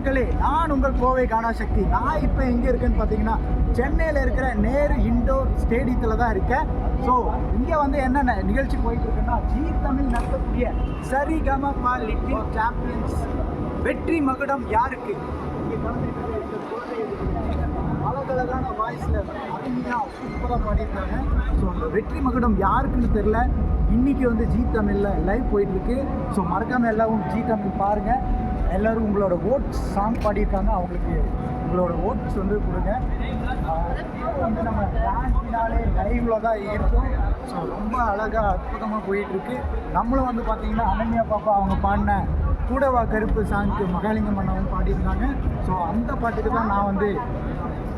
மக்களே, நான் உங்கள் கோவை கானாசக்தி. நான் இப்போ எங்கே இருக்கேன்னு பார்த்தீங்கன்னா சென்னையில் இருக்கிற நேரு இண்டோர் ஸ்டேடியத்தில் தான் இருக்கேன். ஸோ இங்கே வந்து என்னென்ன நிகழ்ச்சி போயிட்டு இருக்குன்னா, ஜீ தமிழ் நடத்தக்கூடிய சரிகமப லிட்டில் சாம்பியன்ஸ் வெற்றி மகுடம் யாருக்கு இங்கே கலந்துருக்கிற இந்த குழந்தை அழகழகான வாய்ஸில் அருமையாக சூப்பராக பாடியிருக்காங்க. ஸோ அந்த வெற்றி மகுடம் யாருக்குன்னு தெரில. இன்றைக்கி வந்து ஜீ தமிழில் லைவ் போயிட்டுருக்கு. ஸோ மறக்காமல் எல்லோரும் ஜீ தமிழ் பாருங்கள். எல்லோரும் உங்களோட ஓட்ஸ் சாங் பாடியிருக்காங்க, அவங்களுக்கு உங்களோட ஓட்ஸ் வந்து கொடுங்க. வந்து நம்ம டான்ஸ்னாலே லைவில் தான் இருக்கும். ஸோ ரொம்ப அழகாக அற்புதமாக போயிட்டுருக்கு. நம்மளும் வந்து பார்த்திங்கன்னா அனன்யா பாப்பா அவங்க பாடின கூடவா கருப்பு சாங்க்கு மகாலிங்கம் அண்ணாவும் பாடியிருந்தாங்க. ஸோ அந்த பாட்டுக்கு தான் நான் வந்து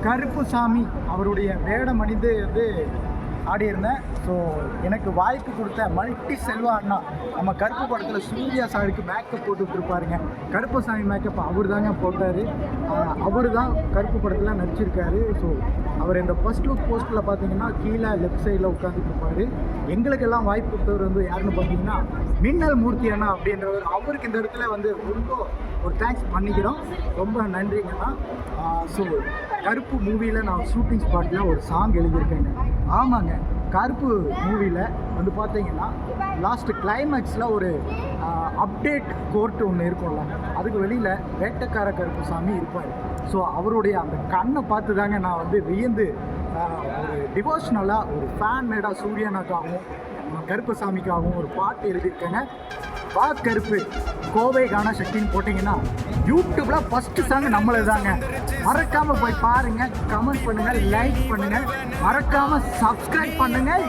கருப்பு சாமி அவருடைய வேடம் அணிந்து வந்து ஆடியிருந்தேன். ஸோ எனக்கு வாய்ப்பு கொடுத்த மல்டி செல்வா அண்ணா, நம்ம கருப்பு படத்தில் சூர்யா சாருக்கு மேக்கப் போட்டு விட்டுருப்பாருங்க. கருப்பு சாமி மேக்கப் அவர் தாங்க போட்டார். அவர் தான் கருப்பு படத்தில் நடிச்சிருக்காரு. ஸோ அவர் இந்த ஃபர்ஸ்ட் லுக் போஸ்ட்டில் பார்த்தீங்கன்னா கீழே லெஃப்ட் சைடில் உட்காந்துட்டு இருப்பார். எங்களுக்கெல்லாம் வாய்ப்பு கொடுத்தவர் வந்து யாருன்னு பார்த்தீங்கன்னா மின்னல் மூர்த்தி அண்ணா அப்படின்றவர். அவருக்கு இந்த இடத்துல வந்து ரொம்ப ஒரு தேங்க்ஸ் பண்ணிக்கிறோம். ரொம்ப நன்றிங்கண்ணா. ஸோ கருப்பு மூவியில் நான் ஷூட்டிங் ஸ்பாட்டில் ஒரு சாங் எழுதியிருக்கேங்க. ஆமாங்க, கருப்பு மூவியில் வந்து பார்த்தீங்கன்னா லாஸ்ட்டு கிளைமேக்ஸில் ஒரு அப்டேட் கோர்ட்டு ஒன்று இருக்கும்ல, அதுக்கு வெளியில் வேட்டைக்கார கருப்பு சாமி இருப்பார். ஸோ அவருடைய அந்த கண்ணை பார்த்து தாங்க நான் வந்து வியந்து ஒரு டிவோஷனலாக ஒரு ஃபேன் மேடாக சூரியனாக்காகவும் கருப்பு சாமிக்காகவும் ஒரு பாட்டு எழுதியிருக்கேங்க. வா கருப்பு கோவை கானாசக்தின்னு போட்டிங்கன்னா யூடியூப்பில் ஃபஸ்ட்டு சாங் நம்மளது தாங்க. மறக்காமல் போய் பாருங்கள், கமெண்ட் பண்ணுங்கள், லைக் பண்ணுங்கள், மறக்காமல் சப்ஸ்கிரைப் பண்ணுங்கள்.